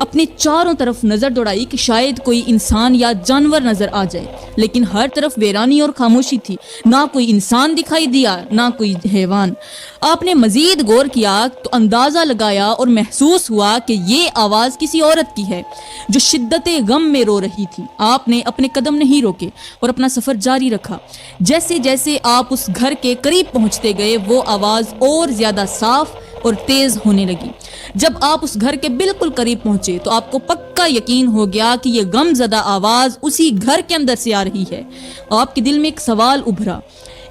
اپنے چاروں طرف نظر دوڑائی کہ شاید کوئی انسان یا جانور نظر آ جائے، لیکن ہر طرف ویرانی اور خاموشی تھی، نہ کوئی انسان دکھائی دیا نہ کوئی حیوان۔ آپ نے مزید غور کیا تو اندازہ لگایا اور محسوس ہوا کہ یہ آواز کسی عورت کی ہے جو شدت غم میں رو رہی تھی۔ آپ نے اپنے قدم نہیں روکے اور اپنا سفر جاری رکھا۔ جیسے جیسے آپ اس گھر کے قریب پہنچتے گئے وہ آواز اور زیادہ صاف اور تیز ہونے لگی۔ جب آپ اس گھر کے بالکل قریب پہنچے تو آپ کو پکا یقین ہو گیا کہ یہ غم زدہ آواز اسی گھر کے اندر سے آ رہی ہے۔ آپ کے دل میں ایک سوال ابھرا،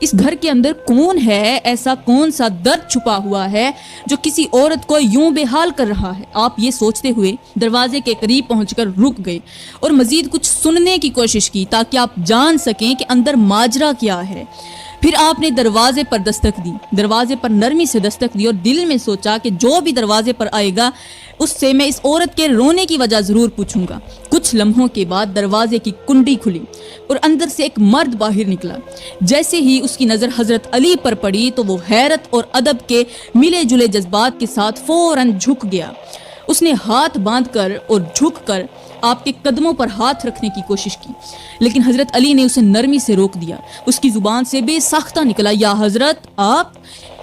اس گھر کے اندر کون ہے؟ ایسا کون سا درد چھپا ہوا ہے جو کسی عورت کو یوں بے حال کر رہا ہے؟ آپ یہ سوچتے ہوئے دروازے کے قریب پہنچ کر رک گئے اور مزید کچھ سننے کی کوشش کی تاکہ آپ جان سکیں کہ اندر ماجرا کیا ہے۔ پھر آپ نے دروازے پر دستک دی، دروازے پر نرمی سے دستک دی اور دل میں سوچا کہ جو بھی دروازے پر آئے گا اس سے میں اس عورت کے رونے کی وجہ ضرور پوچھوں گا۔ کچھ لمحوں کے بعد دروازے کی کنڈی کھلی اور اندر سے ایک مرد باہر نکلا۔ جیسے ہی اس کی نظر حضرت علی پر پڑی تو وہ حیرت اور ادب کے ملے جلے جذبات کے ساتھ فوراً جھک گیا۔ اس نے ہاتھ باندھ کر اور جھک کر آپ کے قدموں پر ہاتھ رکھنے کی کوشش کی، لیکن حضرت علی نے اسے نرمی سے روک دیا۔ اس کی زبان سے بے ساختہ نکلا، یا حضرت آپ،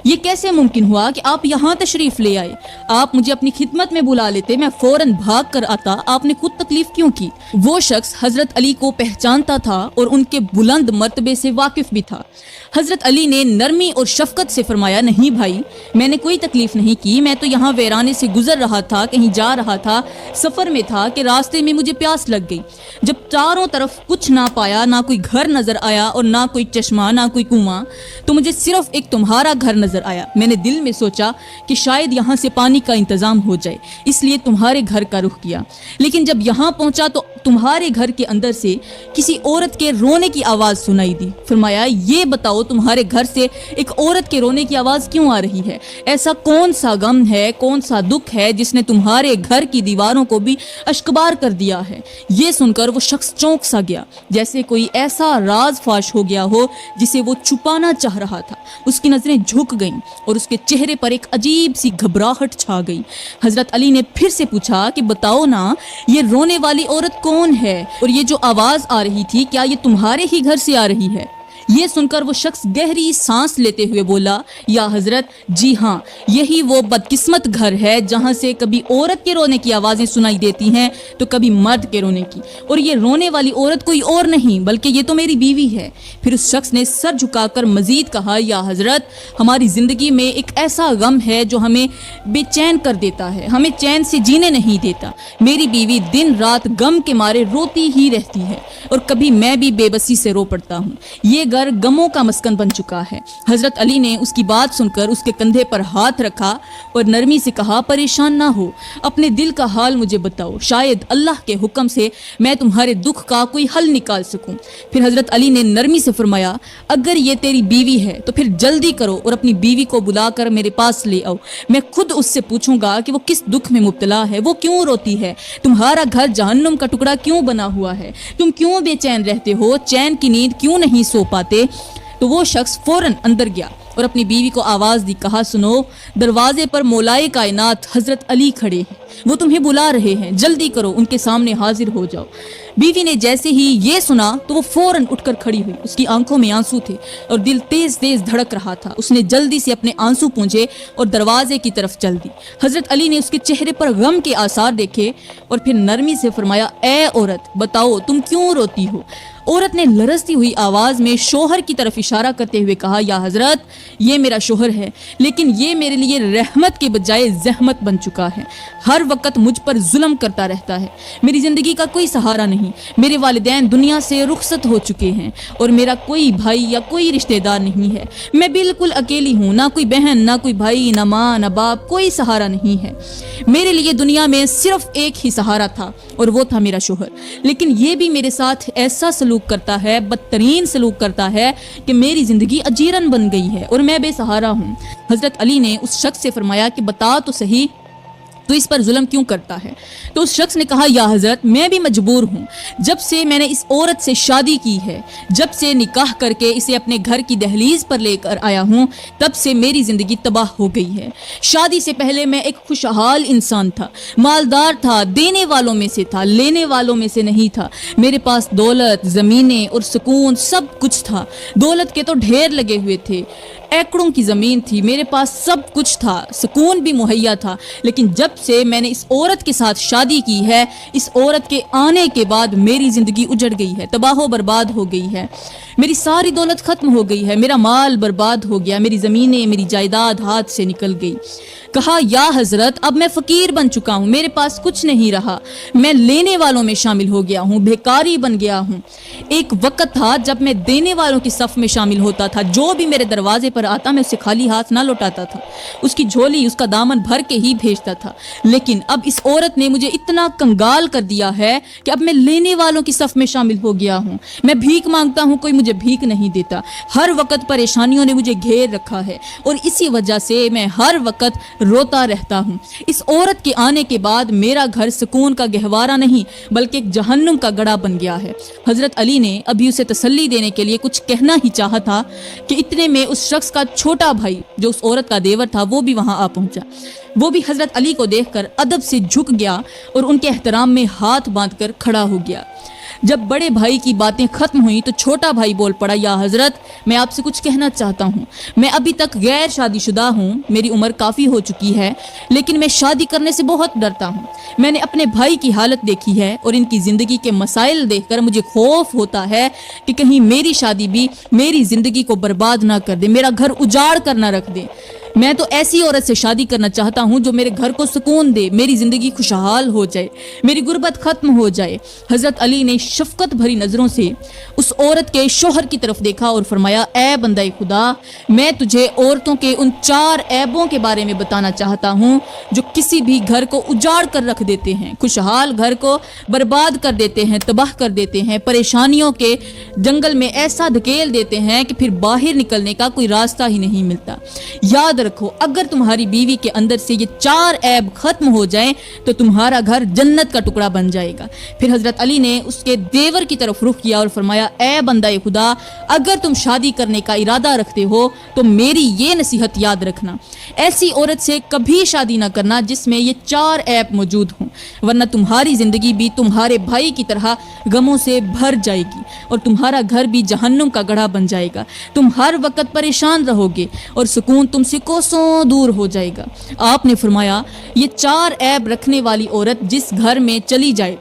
یہ کیسے ممکن ہوا کہ آپ یہاں تشریف لے آئے؟ آپ مجھے اپنی خدمت میں بلا لیتے، میں فوراً بھاگ کر آتا، آپ نے خود تکلیف کیوں کی؟ وہ شخص حضرت علی کو پہچانتا تھا اور ان کے بلند مرتبے سے واقف بھی تھا۔ حضرت علی نے نرمی اور شفقت سے فرمایا، نہیں بھائی، میں نے کوئی تکلیف نہیں کی، میں تو یہاں ویرانے سے گزر رہا تھا، کہیں جا رہا تھا، سفر میں تھا کہ راستے میں مجھے پیاس لگ گئی۔ جب چاروں طرف کچھ نہ پایا، نہ کوئی گھر نظر آیا اور نہ کوئی چشمہ، نہ کوئی کنواں، تو مجھے صرف ایک تمہارا گھر نظر آیا۔ میں نے دل میں سوچا کہ شاید یہاں سے پانی کا انتظام ہو جائے، اس لیے تمہارے گھر کا رخ کیا، لیکن جب یہاں پہنچا تو تمہارے گھر کے اندر سے کسی عورت کے رونے کی آواز سنائی دی۔ فرمایا، یہ بتاؤ تمہارے گھر سے ایک عورت کے رونے کی آواز کیوں آ رہی ہے؟ ایسا کون سا غم ہے، کون سا دکھ ہے جس نے تمہارے گھر کی دیواروں کو بھی اشکبار کر دیا ہے؟ یہ سن کر وہ شخص چونک سا گیا، جیسے کوئی ایسا راز فاش ہو گیا ہو جسے وہ چھپانا چاہ رہا تھا۔ اس کی نظریں جھک گئیں اور اس کے چہرے پر ایک عجیب سی گھبراہٹ چھا گئی۔ حضرت علی نے پھر سے پوچھا کہ بتاؤ نا، یہ رونے والی عورت کون ہے اور یہ جو آواز آ رہی تھی کیا یہ تمہارے ہی گھر سے آ رہی ہے؟ یہ سن کر وہ شخص گہری سانس لیتے ہوئے بولا، یا حضرت، جی ہاں، یہی وہ بدقسمت گھر ہے جہاں سے کبھی عورت کے رونے کی آوازیں سنائی دیتی ہیں تو کبھی مرد کے رونے کی، اور یہ رونے والی عورت کوئی اور نہیں بلکہ یہ تو میری بیوی ہے۔ پھر اس شخص نے سر جھکا کر مزید کہا، یا حضرت، ہماری زندگی میں ایک ایسا غم ہے جو ہمیں بے چین کر دیتا ہے، ہمیں چین سے جینے نہیں دیتا۔ میری بیوی دن رات غم کے مارے روتی ہی رہتی ہے اور کبھی میں بھی بے بسی سے رو پڑتا ہوں۔ یہ گھر غموں کا مسکن بن چکا ہے۔ حضرت علی نے اس کی بات سن کر اس کے کندھے پر ہاتھ رکھا اور نرمی سے کہا، پریشان نہ ہو، اپنے دل کا حال مجھے بتاؤ، شاید اللہ کے حکم سے میں تمہارے دکھ کا کوئی حل نکال سکوں۔ پھر حضرت علی نے نرمی سے فرمایا، اگر یہ تیری بیوی ہے تو پھر جلدی کرو اور اپنی بیوی کو بلا کر میرے پاس لے آؤ، میں خود اس سے پوچھوں گا کہ وہ کس دکھ میں مبتلا ہے، وہ کیوں روتی ہے، تمہارا گھر جہنم کا ٹکڑا کیوں بنا ہوا ہے، تم کیوں بے چین رہتے ہو، چین کی نیند کیوں نہیں سو پاتے؟ تو وہ شخص فوراً اندر گیا اور اپنی بیوی کو آواز دی، کہا، سنو، دروازے پر مولائے کائنات حضرت علی کھڑے ہیں، وہ تمہیں بلا رہے ہیں، جلدی کرو، ان کے سامنے حاضر ہو جاؤ۔ بیوی نے جیسے ہی یہ سنا تو وہ فوراً اٹھ کر کھڑی ہوئی، اس کی آنکھوں میں آنسو تھے اور دل تیز تیز دھڑک رہا تھا۔ اس نے جلدی سے اپنے آنسو پونچھے اور دروازے کی طرف چل دی۔ حضرت علی نے اس کے چہرے پر غم کے آثار دیکھے اور پھر نرمی سے فرمایا، اے عورت، بتاؤ تم کیوں روتی ہو؟ عورت نے لرزتی ہوئی آواز میں شوہر کی طرف اشارہ کرتے ہوئے کہا، یا حضرت، یہ میرا شوہر ہے، لیکن یہ میرے لیے رحمت کے بجائے زحمت بن چکا ہے، ہر وقت مجھ پر ظلم کرتا رہتا ہے، میری زندگی کا کوئی سہارا نہیں، میرے والدین دنیا سے رخصت ہو چکے ہیں اور میرا کوئی بھائی یا کوئی رشتہ دار نہیں ہے، میں بالکل اکیلی ہوں، نہ کوئی بہن، نہ کوئی بھائی، نہ ماں، نہ باپ، کوئی سہارا نہیں ہے۔ میرے لیے دنیا میں صرف ایک ہی سہارا تھا اور وہ تھا میرا شوہر، لیکن یہ بھی میرے ساتھ ایسا سلوک کرتا ہے، بدترین سلوک کرتا ہے کہ میری زندگی اجیرن بن گئی ہے اور میں بے سہارا ہوں۔ حضرت علی نے اس شخص سے فرمایا کہ بتا تو صحیح، تو اس پر ظلم کیوں کرتا ہے؟ تو اس شخص نے کہا یا حضرت میں بھی مجبور ہوں، جب سے میں نے اس عورت سے شادی کی ہے، جب سے نکاح کر کے اسے اپنے گھر کی دہلیز پر لے کر آیا ہوں، تب سے میری زندگی تباہ ہو گئی ہے۔ شادی سے پہلے میں ایک خوشحال انسان تھا، مالدار تھا، دینے والوں میں سے تھا، لینے والوں میں سے نہیں تھا۔ میرے پاس دولت، زمینیں اور سکون سب کچھ تھا۔ دولت کے تو ڈھیر لگے ہوئے تھے، ایکڑوں کی زمین تھی، میرے پاس سب کچھ تھا، سکون بھی مہیا تھا۔ لیکن جب سے میں نے اس عورت کے ساتھ شادی کی ہے، اس عورت کے آنے کے بعد میری زندگی اجڑ گئی ہے، تباہ و برباد ہو گئی ہے۔ میری ساری دولت ختم ہو گئی ہے، میرا مال برباد ہو گیا، میری زمینیں، میری جائیداد ہاتھ سے نکل گئی۔ کہا یا حضرت اب میں فقیر بن چکا ہوں، میرے پاس کچھ نہیں رہا، میں لینے والوں میں شامل ہو گیا ہوں، بھیکاری بن گیا ہوں۔ ایک وقت تھا جب میں دینے والوں کی صف میں شامل ہوتا تھا، جو بھی میرے دروازے پر آتا میں اسے خالی ہاتھ نہ لوٹاتا تھا، اس کی جھولی، اس کا دامن بھر کے ہی بھیجتا تھا۔ لیکن اب اس عورت نے مجھے اتنا کنگال کر دیا ہے کہ اب میں لینے والوں کی صف میں شامل ہو گیا ہوں۔ میں بھیک مانگتا ہوں، کوئی مجھے بھیک نہیں دیتا۔ ہر وقت پریشانیوں نے مجھے گھیر رکھا ہے اور اسی وجہ سے میں ہر وقت روتا رہتا ہوں۔ اس عورت کے آنے کے بعد میرا گھر سکون کا گہوارہ نہیں بلکہ ایک جہنم کا گڑھا بن گیا ہے۔ حضرت علی نے ابھی اسے تسلی دینے کے لیے کچھ کہنا ہی چاہا تھا کہ اتنے میں اس شخص کا چھوٹا بھائی جو اس عورت کا دیور تھا وہ بھی وہاں آ پہنچا۔ وہ بھی حضرت علی کو دیکھ کر ادب سے جھک گیا اور ان کے احترام میں ہاتھ باندھ کر کھڑا ہو گیا۔ جب بڑے بھائی کی باتیں ختم ہوئیں تو چھوٹا بھائی بول پڑا یا حضرت میں آپ سے کچھ کہنا چاہتا ہوں۔ میں ابھی تک غیر شادی شدہ ہوں، میری عمر کافی ہو چکی ہے، لیکن میں شادی کرنے سے بہت ڈرتا ہوں۔ میں نے اپنے بھائی کی حالت دیکھی ہے اور ان کی زندگی کے مسائل دیکھ کر مجھے خوف ہوتا ہے کہ کہیں میری شادی بھی میری زندگی کو برباد نہ کر دے، میرا گھر اجاڑ کر نہ رکھ دے۔ میں تو ایسی عورت سے شادی کرنا چاہتا ہوں جو میرے گھر کو سکون دے، میری زندگی خوشحال ہو جائے، میری غربت ختم ہو جائے۔ حضرت علی نے شفقت بھری نظروں سے اس عورت کے شوہر کی طرف دیکھا اور فرمایا اے بندہ خدا، میں تجھے عورتوں کے ان 4 عیبوں کے بارے میں بتانا چاہتا ہوں جو کسی بھی گھر کو اجاڑ کر رکھ دیتے ہیں، خوشحال گھر کو برباد کر دیتے ہیں، تباہ کر دیتے ہیں، پریشانیوں کے جنگل میں ایسا دھکیل دیتے ہیں کہ پھر باہر نکلنے کا کوئی راستہ ہی نہیں ملتا۔ یاد رکھو اگر تمہاری بیوی کے اندر سے یہ 4 عیب ختم ہو جائیں تو تمہارا گھر جنت کا ٹکڑا بن جائے گا۔ پھر حضرت علی نے اس کے دیور کی طرف رخ کیا اور فرمایا اے بندہ خدا، اگر تم شادی کرنے کا ارادہ رکھتے ہو تو میری یہ نصیحت یاد رکھنا، ایسی عورت سے کبھی شادی نہ کرنا جس میں یہ 4 عیب موجود ہوں، ورنہ تمہاری زندگی بھی تمہارے بھائی کی طرح غموں سے بھر جائے گی اور تمہارا گھر بھی جہنم کا گڑھا بن جائے گا۔ تم ہر وقت پریشان رہو گے اور سکون تم سے کوسوں دور ہو جائے گا۔ آپ نے فرمایا یہ 4 عیب رکھنے والی عورت جس گھر میں چلی جائے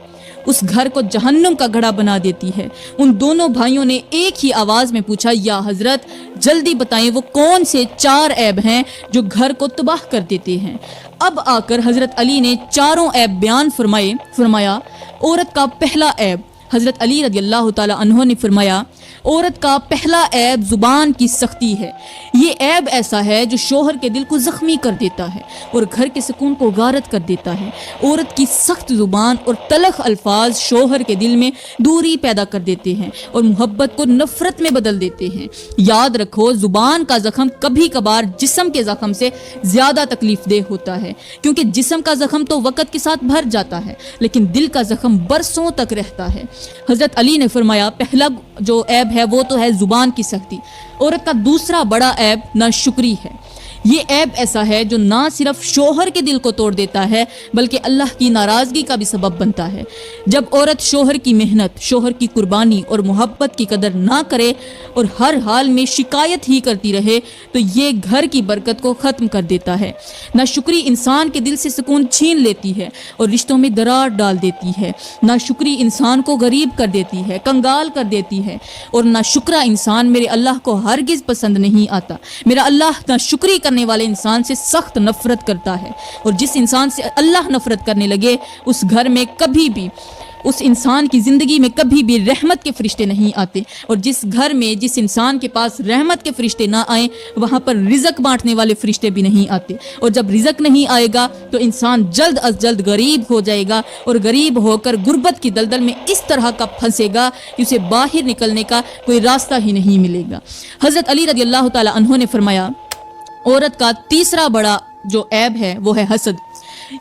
اس گھر کو جہنم کا گڑھا بنا دیتی ہے۔ ان دونوں بھائیوں نے ایک ہی آواز میں پوچھا یا حضرت جلدی بتائیں وہ کون سے 4 عیب ہیں جو گھر کو تباہ کر دیتے ہیں۔ اب آ کر حضرت علی نے 4 عیب بیان فرمایا عورت کا پہلا عیب، حضرت علی رضی اللہ تعالی عنہ نے فرمایا عورت کا پہلا عیب زبان کی سختی ہے۔ یہ عیب ایسا ہے جو شوہر کے دل کو زخمی کر دیتا ہے اور گھر کے سکون کو غارت کر دیتا ہے۔ عورت کی سخت زبان اور تلخ الفاظ شوہر کے دل میں دوری پیدا کر دیتے ہیں اور محبت کو نفرت میں بدل دیتے ہیں۔ یاد رکھو زبان کا زخم کبھی کبھار جسم کے زخم سے زیادہ تکلیف دہ ہوتا ہے، کیونکہ جسم کا زخم تو وقت کے ساتھ بھر جاتا ہے لیکن دل کا زخم برسوں تک رہتا ہے۔ حضرت علی نے فرمایا پہلا جو عیب ہے وہ تو ہے زبان کی سختی۔ عورت کا دوسرا بڑا عیب ناشکری ہے۔ یہ عیب ایسا ہے جو نہ صرف شوہر کے دل کو توڑ دیتا ہے بلکہ اللہ کی ناراضگی کا بھی سبب بنتا ہے۔ جب عورت شوہر کی محنت، شوہر کی قربانی اور محبت کی قدر نہ کرے اور ہر حال میں شکایت ہی کرتی رہے تو یہ گھر کی برکت کو ختم کر دیتا ہے۔ ناشکری انسان کے دل سے سکون چھین لیتی ہے اور رشتوں میں درار ڈال دیتی ہے۔ ناشکری انسان کو غریب کر دیتی ہے، کنگال کر دیتی ہے، اور ناشکرا انسان میرے اللہ کو ہرگز پسند نہیں آتا۔ میرا اللہ ناشکری کرنے والے انسان سے سخت نفرت کرتا ہے، اور جس انسان سے اللہ نفرت کرنے لگے اس گھر میں کبھی بھی، اس انسان کی زندگی میں کبھی بھی رحمت کے فرشتے نہیں آتے، اور جس گھر میں جس انسان کے پاس رحمت کے فرشتے نہ آئیں وہاں پر رزق بانٹنے والے فرشتے بھی نہیں آتے، اور جب رزق نہیں آئے گا تو انسان جلد از جلد غریب ہو جائے گا، اور غریب ہو کر غربت کی دلدل میں اس طرح کا پھنسے گا کہ اسے باہر نکلنے کا کوئی راستہ ہی نہیں ملے گا۔ حضرت علی رضی اللہ تعالی عنہ نے فرمایا عورت کا تیسرا بڑا جو عیب ہے وہ ہے حسد۔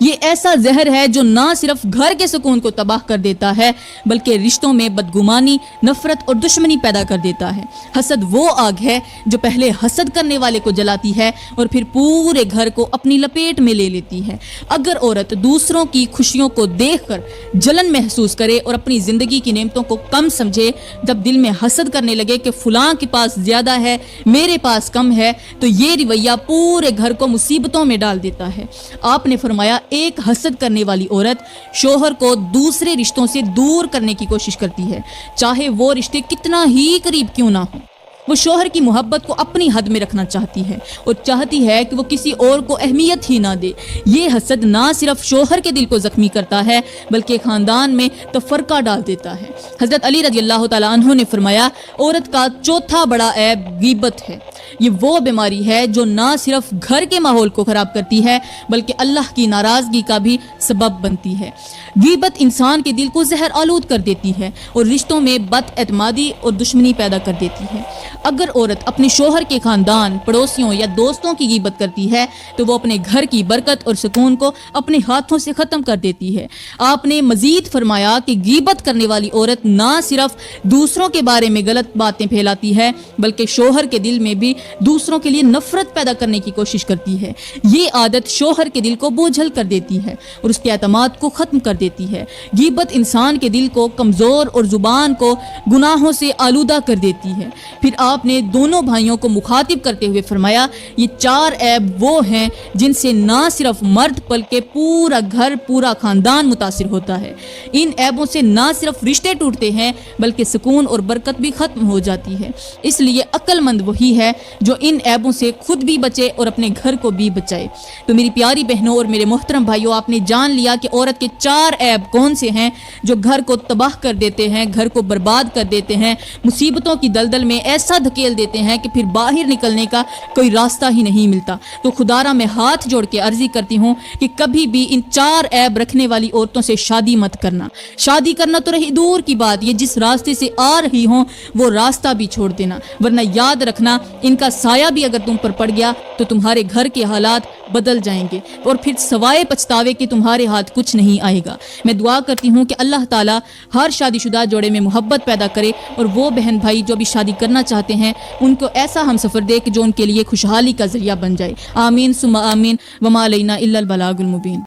یہ ایسا زہر ہے جو نہ صرف گھر کے سکون کو تباہ کر دیتا ہے بلکہ رشتوں میں بدگمانی، نفرت اور دشمنی پیدا کر دیتا ہے۔ حسد وہ آگ ہے جو پہلے حسد کرنے والے کو جلاتی ہے اور پھر پورے گھر کو اپنی لپیٹ میں لے لیتی ہے۔ اگر عورت دوسروں کی خوشیوں کو دیکھ کر جلن محسوس کرے اور اپنی زندگی کی نعمتوں کو کم سمجھے، جب دل میں حسد کرنے لگے کہ فلاں کے پاس زیادہ ہے، میرے پاس کم ہے، تو یہ رویہ پورے گھر کو مصیبتوں میں ڈال دیتا ہے۔ آپ نے فرمایا ایک حسد کرنے والی عورت شوہر کو دوسرے رشتوں سے دور کرنے کی کوشش کرتی ہے، چاہے وہ رشتے کتنا ہی قریب کیوں نہ ہوں۔ وہ شوہر کی محبت کو اپنی حد میں رکھنا چاہتی ہے اور چاہتی ہے کہ وہ کسی اور کو اہمیت ہی نہ دے۔ یہ حسد نہ صرف شوہر کے دل کو زخمی کرتا ہے بلکہ خاندان میں تفرقہ ڈال دیتا ہے۔ حضرت علی رضی اللہ تعالیٰ عنہ نے فرمایا عورت کا چوتھا بڑا عیب غیبت ہے۔ یہ وہ بیماری ہے جو نہ صرف گھر کے ماحول کو خراب کرتی ہے بلکہ اللہ کی ناراضگی کا بھی سبب بنتی ہے۔ غیبت انسان کے دل کو زہر آلود کر دیتی ہے اور رشتوں میں بد اعتمادی اور دشمنی پیدا کر دیتی ہے۔ اگر عورت اپنے شوہر کے خاندان، پڑوسیوں یا دوستوں کی غیبت کرتی ہے تو وہ اپنے گھر کی برکت اور سکون کو اپنے ہاتھوں سے ختم کر دیتی ہے۔ آپ نے مزید فرمایا کہ غیبت کرنے والی عورت نہ صرف دوسروں کے بارے میں غلط باتیں پھیلاتی ہے بلکہ شوہر کے دل میں بھی دوسروں کے لیے نفرت پیدا کرنے کی کوشش کرتی ہے۔ یہ عادت شوہر کے دل کو بوجھل کر دیتی ہے اور اس کے اعتماد کو ختم کر دیتی ہے۔ غیبت انسان کے دل کو کمزور اور زبان کو گناہوں سے آلودہ کر دیتی ہے۔ پھر آپ نے دونوں بھائیوں کو مخاطب کرتے ہوئے فرمایا یہ 4 عیب وہ ہیں جن سے نہ صرف مرد بلکہ پورا گھر، پورا خاندان متاثر ہوتا ہے۔ ان عیبوں سے نہ صرف رشتے ٹوٹتے ہیں بلکہ سکون اور برکت بھی ختم ہو جاتی ہے۔ اس لیے عقل مند وہی ہے جو ان عیبوں سے خود بھی بچے اور اپنے گھر کو بھی بچائے۔ تو میری پیاری بہنوں اور میرے محترم بھائیوں، آپ نے جان لیا کہ عورت کے 4 عیب کون سے ہیں جو گھر کو تباہ کر دیتے ہیں، گھر کو برباد کر دیتے ہیں، مصیبتوں کی دلدل میں ایسا دھکیل دیتے ہیں کہ پھر باہر نکلنے کا کوئی راستہ ہی نہیں ملتا۔ تو خدارا میں ہاتھ جوڑ کے عرضی کرتی ہوں کہ کبھی بھی ان 4 عیب رکھنے والی عورتوں سے شادی مت کرنا۔ شادی کرنا تو رہی دور کی بات، یہ جس راستے سے آ رہی ہوں وہ راستہ بھی چھوڑ دینا، ورنہ یاد رکھنا ان کا سایہ بھی اگر تم پر پڑ گیا تو تمہارے گھر کے حالات بدل جائیں گے اور پھر سوائے پچھتاوے کہ تمہارے ہاتھ کچھ نہیں آئے گا۔ میں دعا کرتی ہوں کہ اللہ تعالیٰ ہر شادی شدہ جوڑے میں محبت پیدا کرے اور وہ بہن بھائی جو بھی شادی کرنا چاہتے ہیں ان کو ایسا ہم سفر دے کہ جو ان کے لیے خوشحالی کا ذریعہ بن جائے۔ آمین ثم آمین، وما علینا الا البلاغ المبین۔